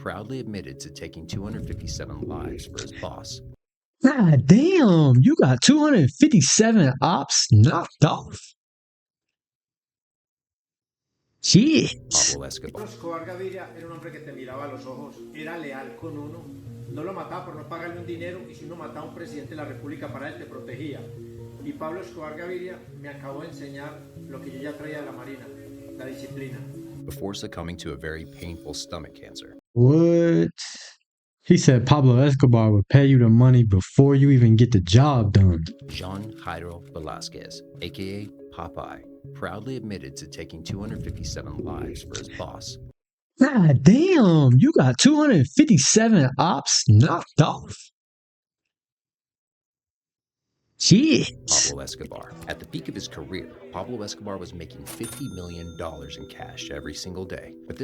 proudly admitted to taking 257 lives for his boss. God damn, you got 257 ops knocked off? Shit. Pablo Escobar. Escobar Gaviria era un hombre que te miraba a los ojos, era leal con uno, no lo mataba por no pagarle un dinero y si uno mataba a un presidente de la república para él te protegía. Y Pablo Escobar Gaviria me acabó de enseñar lo que yo ya traía de la Marina, la disciplina. Before succumbing to a very painful stomach cancer. What? He said Pablo Escobar would pay you the money before you even get the job done. Jean Jairo Velasquez, aka Popeye, proudly admitted to taking 257 lives for his boss. God damn, you got 257 ops knocked off? Shit. Pablo Escobar. At the peak of his career, Pablo Escobar was making $50 million in cash every single day. But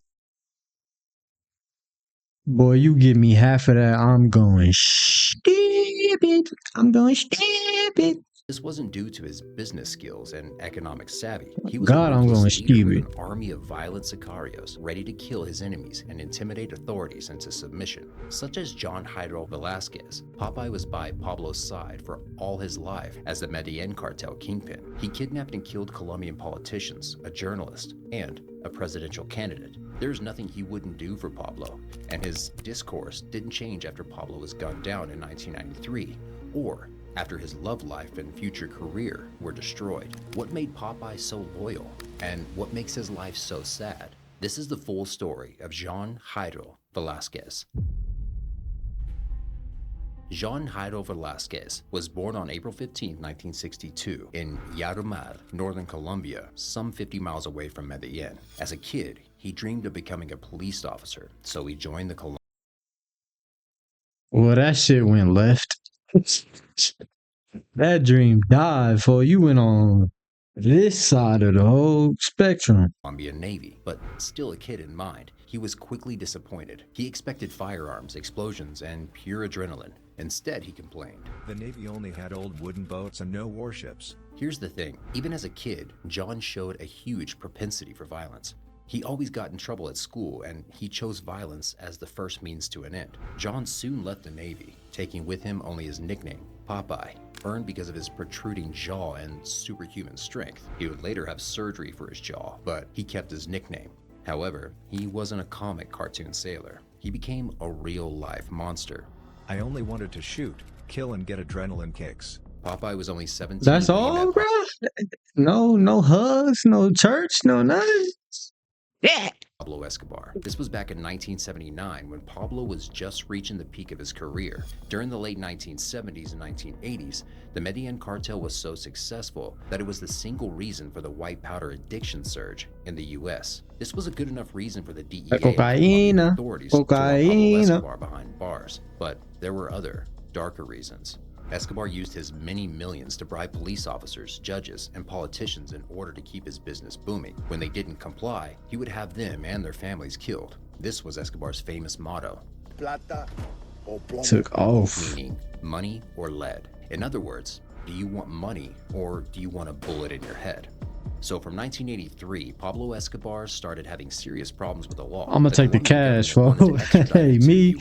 Boy, you give me half of that, I'm going stupid. I'm going stupid. this wasn't due to his business skills and economic savvy. He was God, a I'm going ruthless leader with stupid. an army of violent sicarios ready to kill his enemies and intimidate authorities into submission. Such as John Jairo Velasquez, Popeye was by Pablo's side for all his life as the Medellin cartel kingpin. He kidnapped and killed Colombian politicians, a journalist, and a presidential candidate. There's nothing he wouldn't do for Pablo, and his discourse didn't change after Pablo was gunned down in 1993, or after his love life and future career were destroyed. What made Popeye so loyal, and what makes his life so sad? This is the full story of Jean Jairo Velasquez. Jean Jairo Velasquez was born on April 15, 1962 in Yarumal, northern Colombia, some 50 miles away from Medellin. As a kid, he dreamed of becoming a police officer, so he joined the Colombian. Well, that shit went left. That dream died before you went on this side of the whole spectrum. Navy, but still a kid in mind, he was quickly disappointed. He expected firearms, explosions, and pure adrenaline. Instead, he complained, "The Navy only had old wooden boats and no warships." Here's the thing, even as a kid, John showed a huge propensity for violence. He always got in trouble at school, and he chose violence as the first means to an end. John soon left the Navy, taking with him only his nickname, Popeye, earned because of his protruding jaw and superhuman strength. He would later have surgery for his jaw, but he kept his nickname. However, he wasn't a comic cartoon sailor. He became a real-life monster. "I only wanted to shoot, kill, and get adrenaline kicks." Popeye was only 17. That's all, bro? No hugs, no church, no nothing? Yeah. Pablo Escobar. This was back in 1979 when Pablo was just reaching the peak of his career. During the late 1970s and 1980s, the Medellin cartel was so successful that it was the single reason for the white powder addiction surge in the US. This was a good enough reason for the DEA and Colombian authorities to throw Pablo Escobar behind bars, but there were other, darker reasons. Escobar used his many millions to bribe police officers, judges, and politicians in order to keep his business booming. When they didn't comply, he would have them and their families killed. This was Escobar's famous motto. Plata o plomo. Took off. Meaning money or lead. In other words, do you want money or do you want a bullet in your head? So from 1983, Pablo Escobar started having serious problems with the law. I'm gonna take the cash, folks. Hey, me,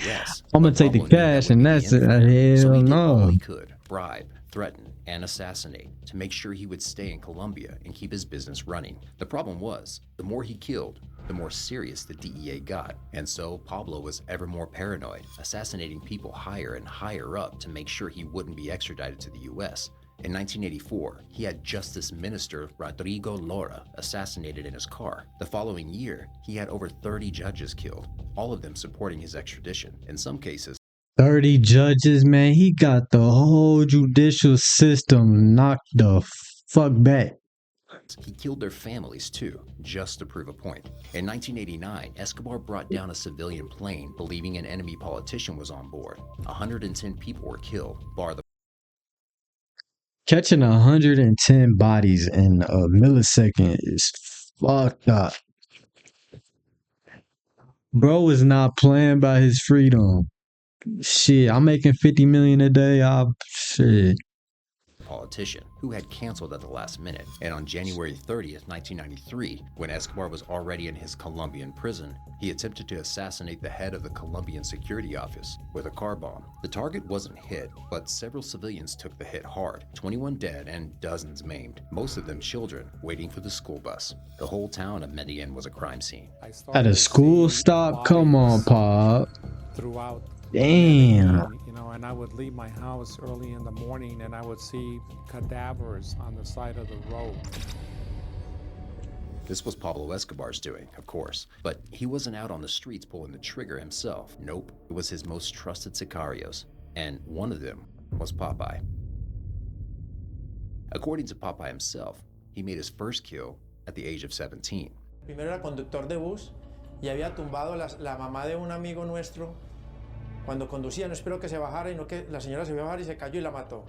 I'm gonna take the cash, and that's it. So he did Hell all no. he could, bribe, threaten, and assassinate to make sure he would stay in Colombia and keep his business running. The problem was, the more he killed, the more serious the DEA got. And so Pablo was ever more paranoid, assassinating people higher and higher up to make sure he wouldn't be extradited to the US. In 1984, he had Justice Minister Rodrigo Lora assassinated in his car. The following year, he had over 30 judges killed, all of them supporting his extradition. In some cases, 30 judges, man. He got the whole judicial system knocked the fuck back. he killed their families too, just to prove a point. In 1989, Escobar brought down a civilian plane believing an enemy politician was on board. 110 people were killed, bar the Catching 110 bodies in a millisecond is fucked up. Bro is not playing by his freedom. Shit, I'm making 50 million a day. Shit. politician who had canceled at the last minute. And on January 30th, 1993, when Escobar was already in his Colombian prison, he attempted to assassinate the head of the Colombian security office with a car bomb. The target wasn't hit, but several civilians took the hit hard, 21 dead and dozens maimed, most of them children waiting for the school bus. The whole town of Medellin was a crime scene. At a school stop? Come on, Pop. Throughout Damn. Medellin, you know, and I would leave my house early in the morning and I would see cadavers on the side of the road. This was Pablo Escobar's doing, of course, but he wasn't out on the streets pulling the trigger himself. Nope, it was his most trusted sicarios, and one of them was Popeye. According to Popeye himself, he made his first kill at the age of 17. Primero era conductor de bus y había tumbado la mamá de un amigo nuestro cuando conducía. No esperó que se bajara y no que la señora se iba a bajar y se cayó y la mató.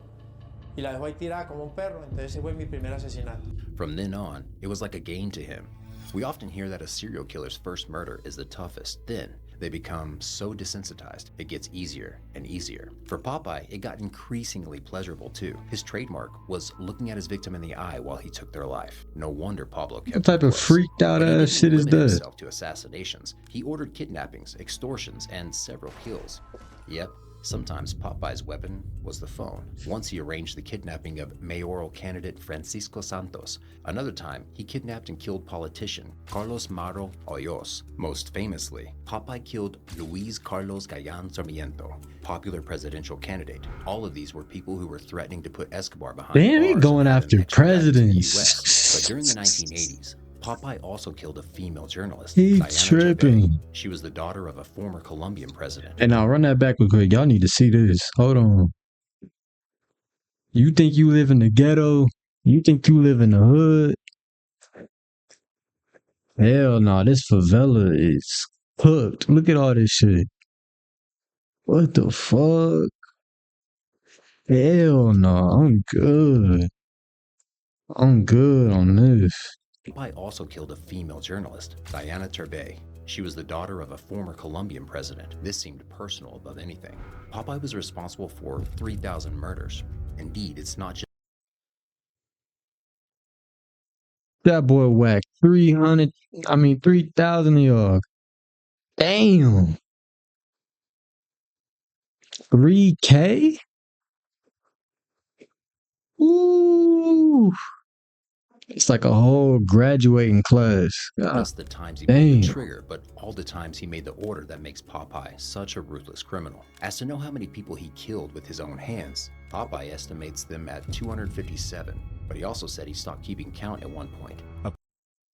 Y la dejó ahí tirada como un perro. Entonces ese fue mi primer asesinato. From then on, it was like a game to him. We often hear that a serial killer's first murder is the toughest. Then they become so desensitized, it gets easier and easier. For Popeye, it got increasingly pleasurable too. His trademark was looking at his victim in the eye while he took their life. No wonder Pablo kept What type of close. freaked out But he ass didn't shit is limit that? himself to assassinations. He ordered kidnappings, extortions, and several kills. Yep. Sometimes Popeye's weapon was the phone. Once he arranged the kidnapping of mayoral candidate Francisco Santos. Another time, he kidnapped and killed politician Carlos Mauro Hoyos. Most famously, Popeye killed Luis Carlos Gallan Sarmiento, popular presidential candidate. All of these were people who were threatening to put Escobar behind Damn, he bars going and add after an extra back to the presidents. US. But during the 1980s, Popeye also killed a female journalist, He Diana tripping. Turbay. She was the daughter of a former Colombian president. And I'll run that back real quick. Y'all need to see this. Hold on. You think you live in the ghetto? You think you live in the hood? Hell no, this favela is cooked. Look at all this shit. What the fuck? Hell no, I'm good. I'm good on this. Popeye also killed a female journalist, Diana Turbay. She was the daughter of a former Colombian president. This seemed personal above anything. Popeye was responsible for 3,000 murders. Indeed, it's not just That boy whacked 3,000 of y'all. Damn. 3K? Ooh. It's like a whole graduating class. God the times he pulled the damn. trigger, but all the times he made the order that makes Popeye such a ruthless criminal. As to know how many people he killed with his own hands, Popeye estimates them at 257, but he also said he stopped keeping count at one point.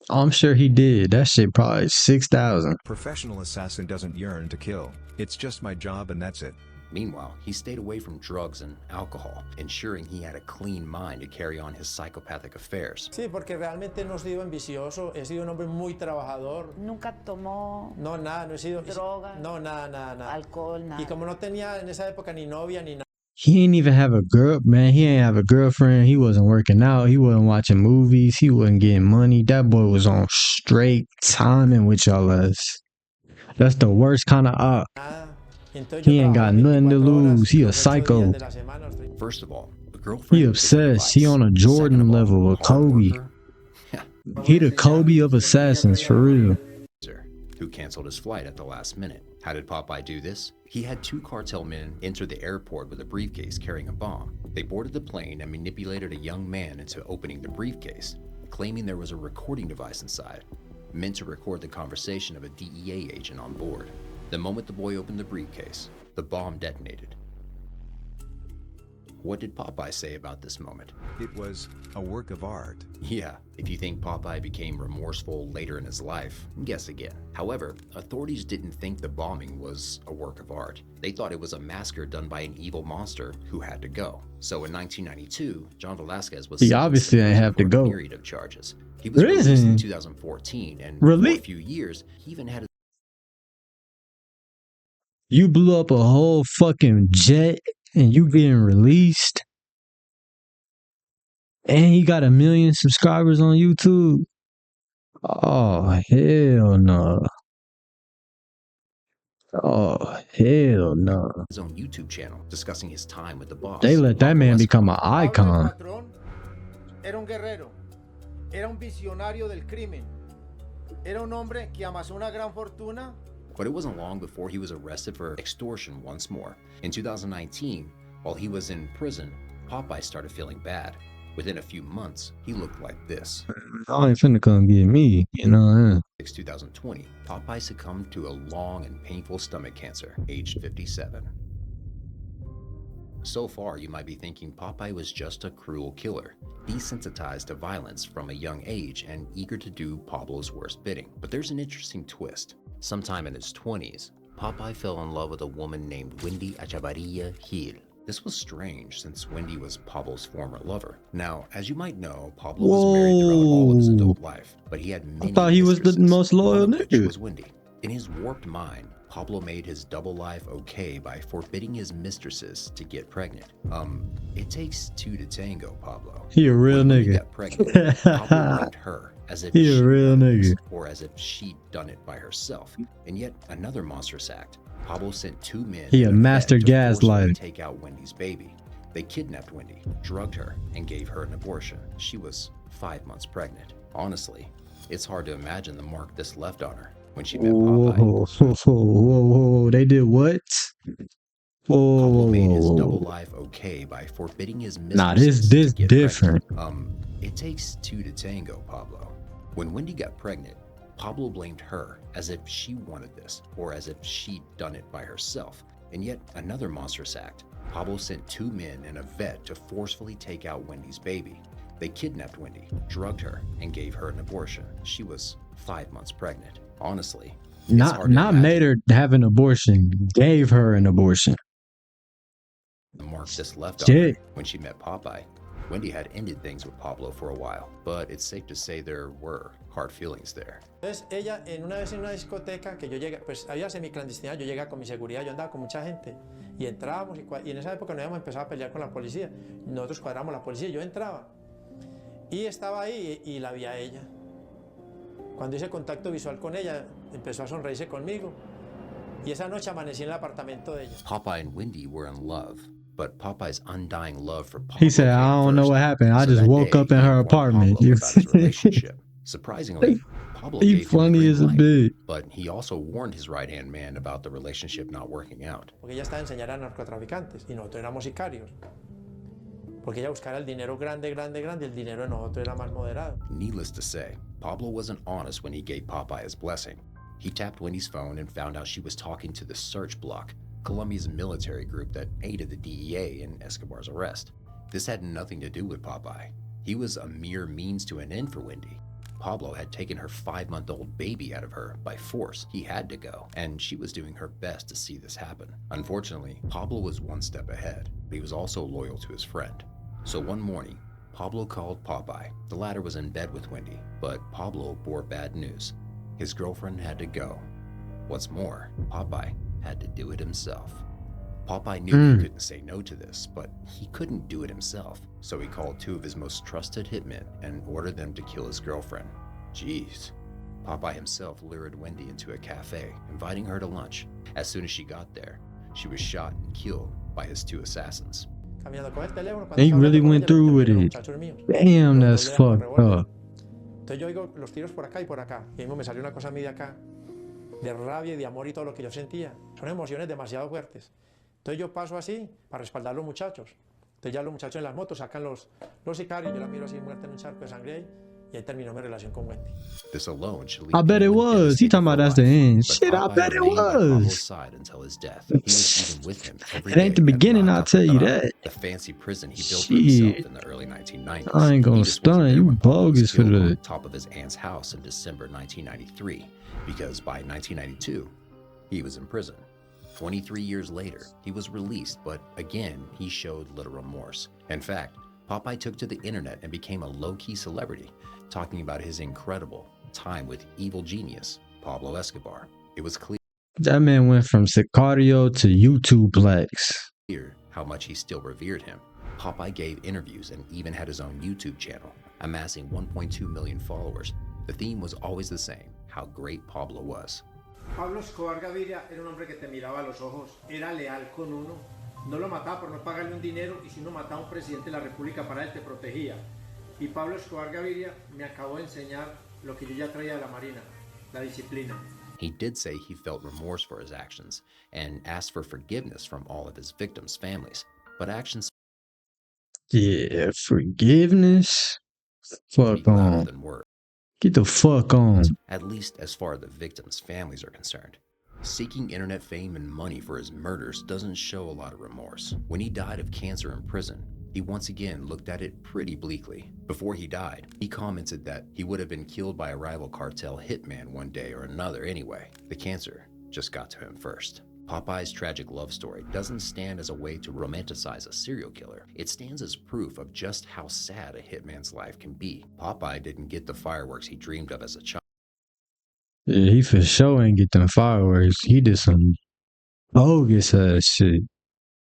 I'm sure he did. That shit probably 6,000. Professional assassin doesn't yearn to kill. It's just my job and that's it. Meanwhile, he stayed away from drugs and alcohol, ensuring he had a clean mind to carry on his psychopathic affairs. Sí, porque realmente no he sido ambicioso, he sido un hombre muy trabajador. Nunca tomó No, nada, no he sido... droga, No, nada. alcohol, Y nada. como no tenía en esa época ni novia ni nada. He ain't even have a girl, man. He ain't have a girlfriend. He wasn't working out. He wasn't watching movies. He wasn't getting money. That boy was on straight timing with y'all ass. That's the worst kind of op. He ain't got nothing to lose. He a psycho. First of all, a girlfriend He is a obsessed. He device. on a Second Jordan of all, level, a hard Kobe. worker. He the Kobe of assassins, for real. Who canceled his flight at the last minute. How did Popeye do this? He had two cartel men enter the airport with a briefcase carrying a bomb. They boarded the plane and manipulated a young man into opening the briefcase, claiming there was a recording device inside, meant to record the conversation of a DEA agent on board. The moment the boy opened the briefcase, the bomb detonated. What did Popeye say about this moment? It was a work of art. Yeah, if you think Popeye became remorseful later in his life, guess again. However, authorities didn't think the bombing was a work of art. They thought it was a massacre done by an evil monster who had to go. So in 1992, John Velasquez was He obviously didn't have to for a go. myriad of charges. He was released Prison? in 2014, and Really? for a few years, he even had You blew up a whole fucking jet and you getting released. And he got 1 million subscribers on YouTube. Oh, hell no. Oh, hell no. His own YouTube channel discussing his time with the boss. They let that Pablo man become Escobar. an Pablo el icon. patrón era un guerrero, era un visionario del crimen, era un hombre que amasó una gran fortuna. But it wasn't long before he was arrested for extortion once more. In 2019, while he was in prison, Popeye started feeling bad. Within a few months, he looked like this. I ain't finna come get me, you know. 2020, Popeye succumbed to a long and painful stomach cancer, aged 57. So far, you might be thinking Popeye was just a cruel killer, desensitized to violence from a young age and eager to do Pablo's worst bidding. But there's an interesting twist. Sometime in his 20s, Popeye fell in love with a woman named Wendy Echevarria Gil. This was strange since Wendy was Pablo's former lover. Now, as you might know, Pablo was married throughout all of his adult life, but he had many thought he was the mistresses, most loyal one of which nigga. was Wendy. In his warped mind, Pablo made his double life okay by forbidding his mistresses to get pregnant. It takes two to tango, Pablo. He a real When Wendy nigga. got pregnant, Pablo blamed her as if He she a real wanted this, nigga. or as if she'd done it by herself. And yet another monstrous act. Pablo sent two men. He a and master vet to forcefully gaslighter. take out Wendy's baby. They kidnapped Wendy, drugged her, and gave her an abortion. She was 5 months pregnant. Honestly, it's hard to imagine the mark this left on her when she met Whoa, Popeye. whoa. They did what? Pablo made his double Whoa. life okay by forbidding his Nah, mistresses this to get different. pregnant. It takes two to tango, Pablo. When Wendy got pregnant, Pablo blamed her as if she wanted this, or as if she'd done it by herself. And yet another monstrous act. Pablo sent two men and a vet to forcefully take out Wendy's baby. They kidnapped Wendy, drugged her, and gave her an abortion. She was 5 months pregnant. Honestly, it's hard to Not made imagine her have an abortion, gave her an abortion. the mark this left on her Shit. when she met Popeye. Wendy had ended things with Pablo for a while, but it's safe to say there were hard feelings there. Entonces ella una vez en una discoteca que yo llegué, pues había semiclandestinidad, yo llegué con mi seguridad, yo andaba con mucha gente y entrábamos y en esa época no habíamos empezado a pelear con la policía, nosotros cuadramos la policía, yo entraba y estaba ahí y la vi a ella. Cuando hice contacto visual con ella, empezó a sonreírse conmigo y esa noche amanecí en el apartamento de ella. Popeye and Wendy were in love, but Popeye's undying love for Pablo He said, I came don't know first. what happened. I So just that woke day, up in he her informed apartment. Pablo about his relationship. Surprisingly, Pablo He gave him the funny green as a light, bitch. but he also warned his right-hand man about the relationship not working out. Porque ella estaba enseñando a narcotraficantes y nosotros éramos sicarios. Porque ella buscaba el dinero grande, el dinero de nosotros era más moderado. Needless to say, Pablo wasn't honest when he gave Popeye his blessing. He tapped Wendy's phone and found out she was talking to the Search Bloc, Colombia's military group that aided the DEA in Escobar's arrest. This had nothing to do with Popeye. He was a mere means to an end for Wendy. Pablo had taken her 5-month-old baby out of her by force. He had to go, and she was doing her best to see this happen. Unfortunately, Pablo was one step ahead, but he was also loyal to his friend. So one morning, Pablo called Popeye. The latter was in bed with Wendy, but Pablo bore bad news. His girlfriend had to go. What's more, Popeye had to do it himself. Popeye knew he couldn't say no to this, but he couldn't do it himself. So he called two of his most trusted hitmen and ordered them to kill his girlfriend. Jeez. Popeye himself lured Wendy into a cafe, inviting her to lunch. As soon as she got there, she was shot and killed by his two assassins. They really went through with it. Damn, that's fucked up. Entonces yo oigo los tiros por acá y por acá. Y mismo me salió una cosa a mí de acá, de rabia y de amor y todo lo que yo sentía. Son emociones demasiado fuertes. Entonces yo paso así para respaldar a los muchachos. Entonces ya los muchachos en las motos sacan los sicarios. Yo la miro así muerta en un charco de sangre ahí. Y ahí terminó mi relación con Wendy. This alone should leave I bet it anyone was. He devastated talking about for that's the life. end. But Shit, I Popeye bet it remained by Pablo's was. side until his death. He was even with him every It ain't day the at beginning, I'll tell you Cartel, that. the fancy prison he built for himself Shit. in the early 1990s. I ain't gonna He just wasn't stun there you, when Pablo was bogus for killed on that. top of his aunt's house in December 1993, because by 1992, he was in prison. 23 years later, he was released, but again, he showed little remorse. In fact, Popeye took to the internet and became a low-key celebrity, talking about his incredible time with evil genius, Pablo Escobar. It was clear That man went from Sicario to YouTube Lex. how much he still revered him. Popeye gave interviews and even had his own YouTube channel, amassing 1.2 million followers. The theme was always the same, how great Pablo was. Pablo Escobar Gaviria era un hombre que te miraba a los ojos, era leal con uno, no lo mataba por no pagarle un dinero y si uno mataba a un presidente de la República para él te protegía. Y Pablo Escobar Gaviria me acabó de enseñar lo que yo ya traía de la Marina, la disciplina. He did say he felt remorse for his actions and asked for forgiveness from all of his victims' families, but actions Yeah, forgiveness. speak Fuck louder on. than words, Get the fuck on. at least as far as the victims' families are concerned. Seeking internet fame and money for his murders doesn't show a lot of remorse. When he died of cancer in prison, he once again looked at it pretty bleakly. Before he died, he commented that he would have been killed by a rival cartel hitman one day or another anyway. The cancer just got to him first. Popeye's tragic love story doesn't stand as a way to romanticize a serial killer. It stands as proof of just how sad a hitman's life can be. Popeye didn't get the fireworks he dreamed of as a child. Yeah, he for sure ain't get them fireworks. He did some bogus ass shit.